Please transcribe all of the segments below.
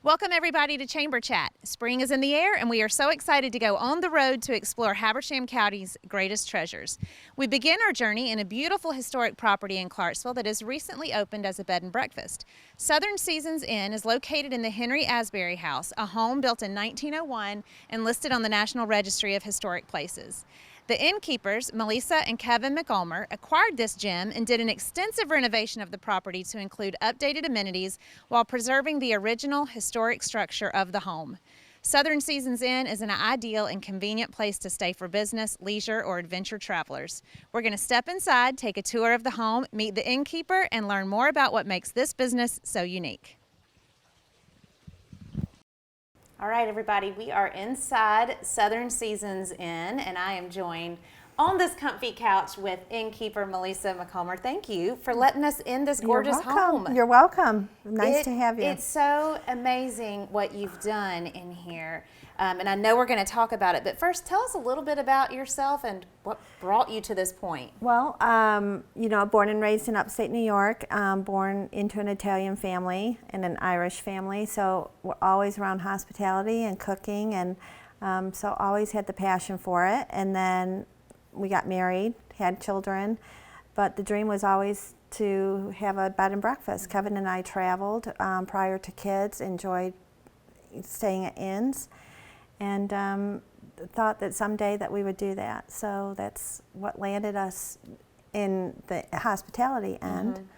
Welcome everybody to Chamber Chat. Spring is in the air and we are so excited to go on the road to explore Habersham County's greatest treasures. We begin our journey in a beautiful historic property in Clarksville that has recently opened as a bed and breakfast. Southern Seasons Inn is located in the Henry Asbury House, a home built in 1901 and listed on the National Registry of Historic Places. The innkeepers, Melissa and Kevin McUlmer, acquired this gem and did an extensive renovation of the property to include updated amenities while preserving the original historic structure of the home. Southern Seasons Inn is an ideal and convenient place to stay for business, leisure, or adventure travelers. We're going to step inside, take a tour of the home, meet the innkeeper, and learn more about what makes this business so unique. All right, everybody, we are inside Southern Seasons Inn, and I am joined on this comfy couch with innkeeper Melissa McUlmer. Thank you for letting us in this gorgeous home. You're welcome. Nice to have you. It's so amazing what you've done in here, and I know we're going to talk about it, but first tell us a little bit about yourself and what brought you to this point. Well, born and raised in upstate New York, born into an Italian family and an Irish family, so we're always around hospitality and cooking, and so always had the passion for it. And then we got married, had children, but the dream was always to have a bed and breakfast. Kevin and I traveled prior to kids, enjoyed staying at inns, and thought that someday that we would do that. So that's what landed us in the hospitality end,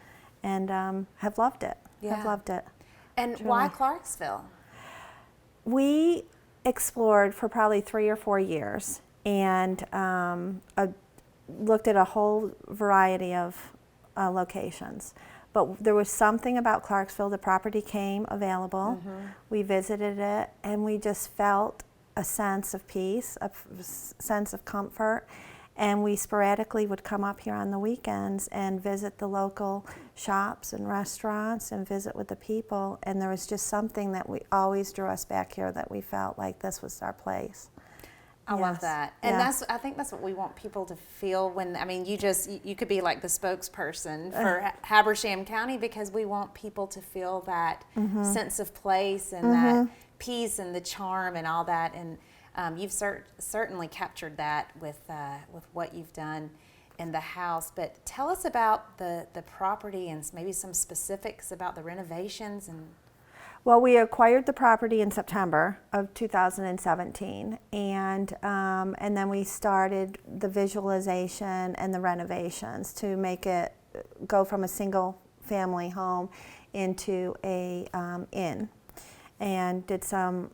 and have loved it. Yeah. Have loved it. And Truly. why Clarksville? We explored for probably 3 or 4 years, and looked at a whole variety of locations. But there was something about Clarksville. The property came available. We visited it, and we just felt a sense of peace, a sense of comfort. And we sporadically would come up here on the weekends and visit the local shops and restaurants and visit with the people. And there was just something that we always drew us back here, that we felt like this was our place. I love that. And I think that's what we want people to feel when, you could be like the spokesperson for Habersham County, because we want people to feel that sense of place and that peace and the charm and all that. And you've certainly captured that with what you've done in the house. But tell us about the property and maybe some specifics about the renovations. Well, we acquired the property in September of 2017, and then we started the visualization and the renovations to make it go from a single family home into a inn, and did some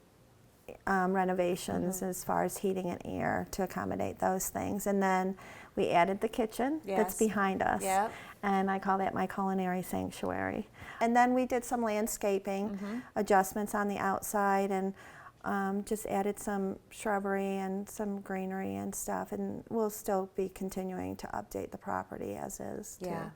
renovations as far as heating and air to accommodate those things. And then we added the kitchen that's behind us. Yep. And I call that my culinary sanctuary. And then we did some landscaping adjustments on the outside, and just added some shrubbery and some greenery and stuff. And we'll still be continuing to update the property as is too. Yeah.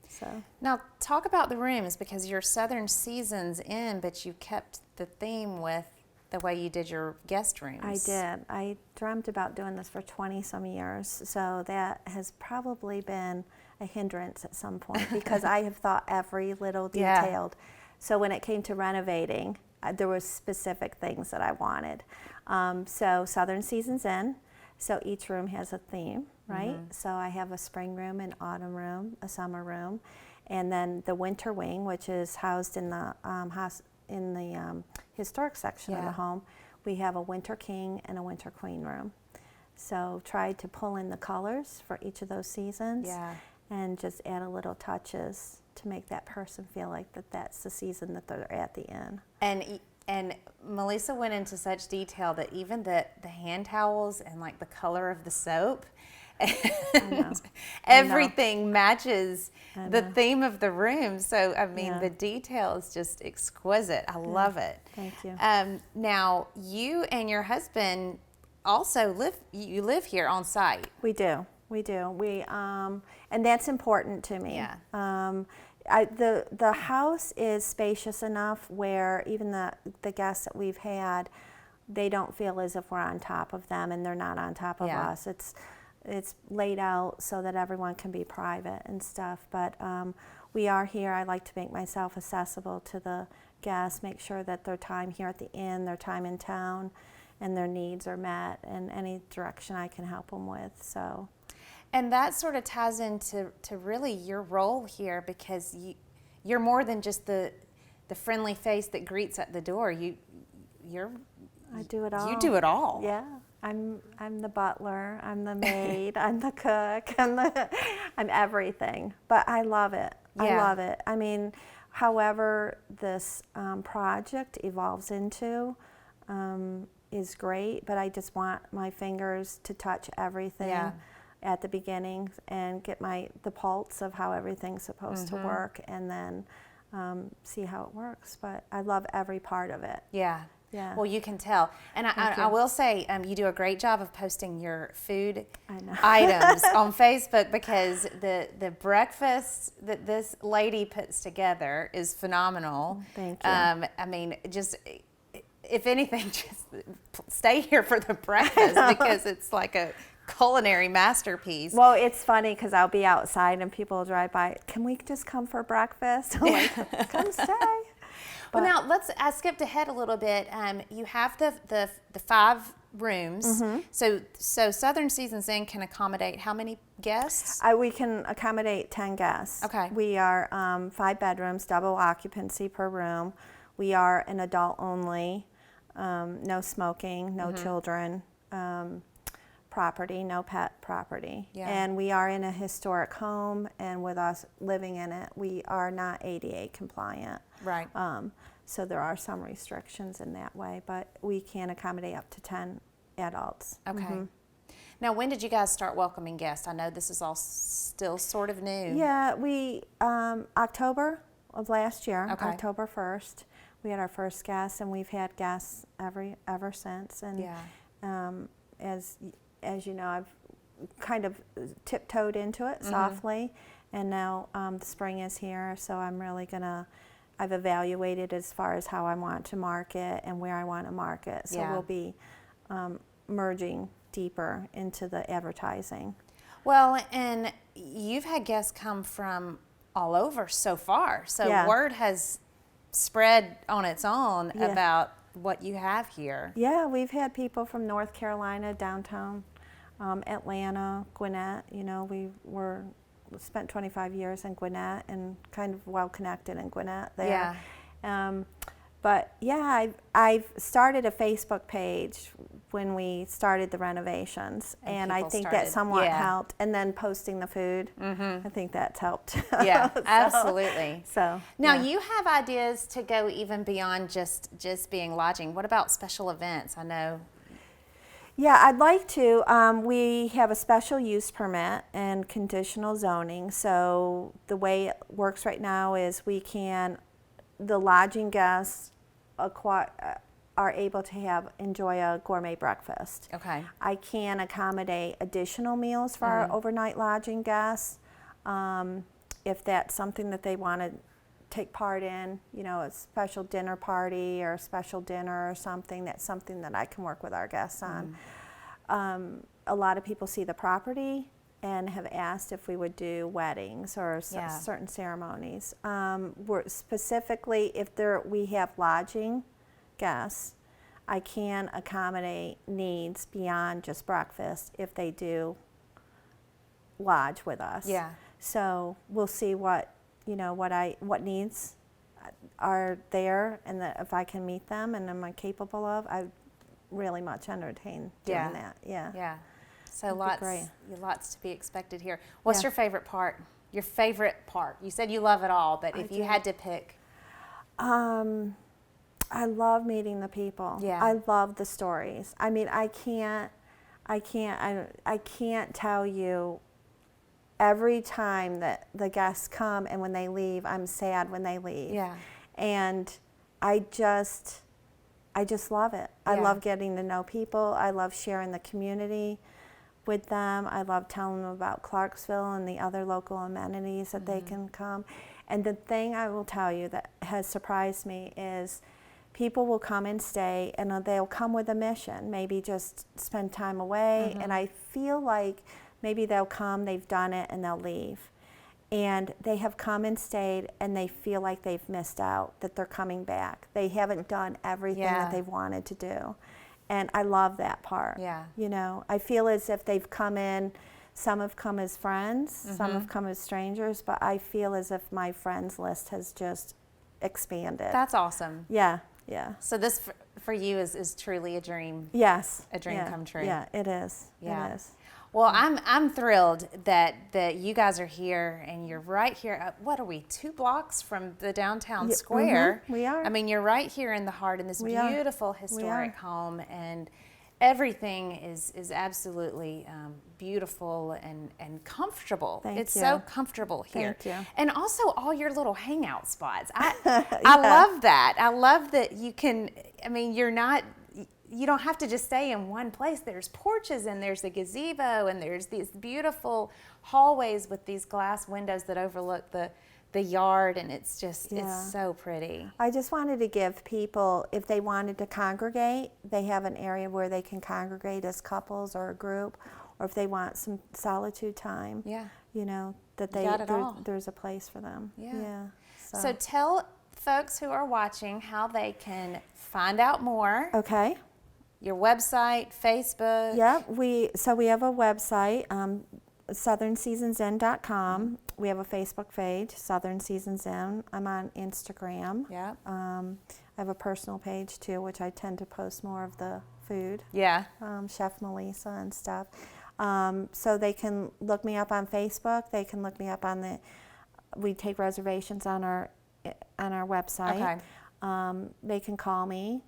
So Now talk about the rooms, because you're Southern Seasons Inn, but you kept the theme with the way you did your guest rooms. I did. I dreamt about doing this for 20 some years, so that has probably been a hindrance at some point, because I have thought every little detailed. So when it came to renovating, there were specific things that I wanted. So Southern Seasons Inn, so each room has a theme, right? So I have a spring room, an autumn room, a summer room, and then the winter wing, which is housed in the historic section of the home. We have a winter king and a winter queen room. So tried to pull in the colors for each of those seasons, and just add a little touches to make that person feel like that's the season that they're at the inn. And Melissa went into such detail that even the hand towels and like the color of the soap, and everything matches the theme of the room. So the detail is just exquisite. I love it. Thank you. Now you and your husband also live here on site. We do. And that's important to me. Yeah. The house is spacious enough where even the guests that we've had, they don't feel as if we're on top of them, and they're not on top of us. It's laid out so that everyone can be private and stuff. But we are here, I like to make myself accessible to the guests, make sure that their time here at the inn, their time in town, and their needs are met, and any direction I can help them with. So, and that sort of ties into really your role here, because you're more than just the friendly face that greets at the door. I do it all. You do it all. Yeah, I'm the butler, I'm the maid, I'm the cook, I'm everything. But I love it. I Yeah. love it. I mean, however this project evolves into is great, but I just want my fingers to touch everything Yeah. at the beginning and get the pulse of how everything's supposed to work, and then see how it works. But I love every part of it. Yeah. Yeah. Well, you can tell. And Thank I you. will say, you do a great job of posting your food I know. items on Facebook, because the breakfast that this lady puts together is phenomenal. Thank you. I mean, just, if anything, just stay here for the breakfast, because it's like a culinary masterpiece. Well, it's funny because I'll be outside and people will drive by. Can we just come for breakfast? I'm like, come stay. Well, now I skipped ahead a little bit. You have the 5 rooms. So Southern Seasons Inn can accommodate how many guests? We can accommodate 10 guests. Okay. We are 5 bedrooms, double occupancy per room. We are an adult only, no smoking, no children. Property, no pet property. Yeah. And we are in a historic home, and with us living in it, we are not ADA compliant. Right. So there are some restrictions in that way, but we can accommodate up to 10 adults. Okay. Now, when did you guys start welcoming guests? I know this is all still sort of new. Yeah, we, October of last year, Okay. October 1st, we had our first guests, and we've had guests ever since. And Yeah. as you know, I've kind of tiptoed into it softly, and now the spring is here, so I'm really I've evaluated as far as how I want to market and where I want to market. So Yeah. we'll be merging deeper into the advertising. Well, and you've had guests come from all over so far. So Yeah. word has spread on its own Yeah. about what you have here. Yeah, we've had people from North Carolina, downtown, Atlanta, Gwinnett. You know, we spent 25 years in Gwinnett and kind of well connected in Gwinnett there. Yeah. But yeah, I've started a Facebook page when we started the renovations, and I people think started- that somewhat yeah. helped. And then posting the food, I think that's helped. Yeah, So- absolutely. So Now, yeah. you have ideas to go even beyond just being lodging. What about special events? I know. Yeah, I'd like to. We have a special use permit and conditional zoning. So the way it works right now is the lodging guests are able to enjoy a gourmet breakfast. Okay. I can accommodate additional meals for our overnight lodging guests, if that's something that they want to take part in, you know, a special dinner party or a special dinner or something. That's something that I can work with our guests on. A lot of people see the property and have asked if we would do weddings or Yeah. certain ceremonies. We're specifically, if we have lodging guests, I can accommodate needs beyond just breakfast if they do lodge with us. Yeah. So we'll see what needs are there, and if I can meet them and am I capable of. I really much entertain doing Yeah. that. Yeah. Yeah. So That'd be great. lots to be expected here. What's Yeah. your favorite part? Your favorite part? You said you love it all, but if you had to pick. I love meeting the people. Yeah. I love the stories. I mean, I can't tell you every time that the guests come and when they leave, I'm sad when they leave. Yeah. And I just love it. I Yeah. love getting to know people. I love sharing the community with them. I love telling them about Clarksville and the other local amenities that they can come. And the thing I will tell you that has surprised me is people will come and stay, and they'll come with a mission, maybe just spend time away. And I feel like maybe they'll come, they've done it, and they'll leave. and they have come and stayed, and they feel like they've missed out, that they're coming back. They haven't done everything Yeah. that they've wanted to do. And I love that part. Yeah. You know, I feel as if they've come in, some have come as friends, some have come as strangers, but I feel as if my friends list has just expanded. That's awesome. Yeah, yeah. So this for you is truly a dream. Yes. A dream yeah, come true. Yeah, it is. Yeah. It is. Well, I'm thrilled that you guys are here, and you're right here. What are we, 2 blocks from the downtown square? We are. I mean, you're right here in the heart in this We are. beautiful historic home, and everything is absolutely beautiful and comfortable. Thank It's you. so comfortable here. Thank you. And also all your little hangout spots. I Yeah. love that. I love that you can, I mean, you don't have to just stay in one place. There's porches, and there's a gazebo, and there's these beautiful hallways with these glass windows that overlook the yard, and it's just, Yeah. it's so pretty. I just wanted to give people, if they wanted to congregate, they have an area where they can congregate as couples or a group, or if they want some solitude time, Yeah. you know, that You got it all. there's a place for them. Yeah. So, So tell folks who are watching how they can find out more. okay. Your website, Facebook. Yeah, we have a website, southernseasonsinn.com. We have a Facebook page, Southern Seasons Inn. I'm on Instagram. Yeah. I have a personal page too, which I tend to post more of the food, Yeah. Chef Melissa and stuff. So they can look me up on Facebook. They can look me up on we take reservations on our website. Okay. They can call me,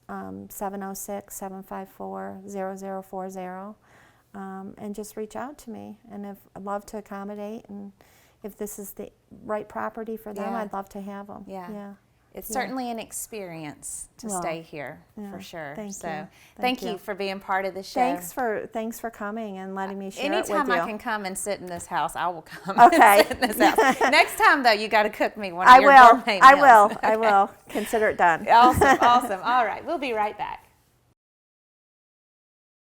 706-754-0040, and just reach out to me. And I'd love to accommodate, and if this is the right property for them, Yeah. I'd love to have them. Yeah. Yeah. It's Yeah. certainly an experience to Well, stay here, yeah, for sure. thank So you. thank Thank you you. for being part of the show. Thanks for coming and letting me share it Anytime with you. I can come and sit in this house, I will come Okay. and sit in this house. Next time, though, you got to cook me one I of your will. gourmet I meals. will. I will. Consider it done. Awesome, awesome. All right, we'll be right back.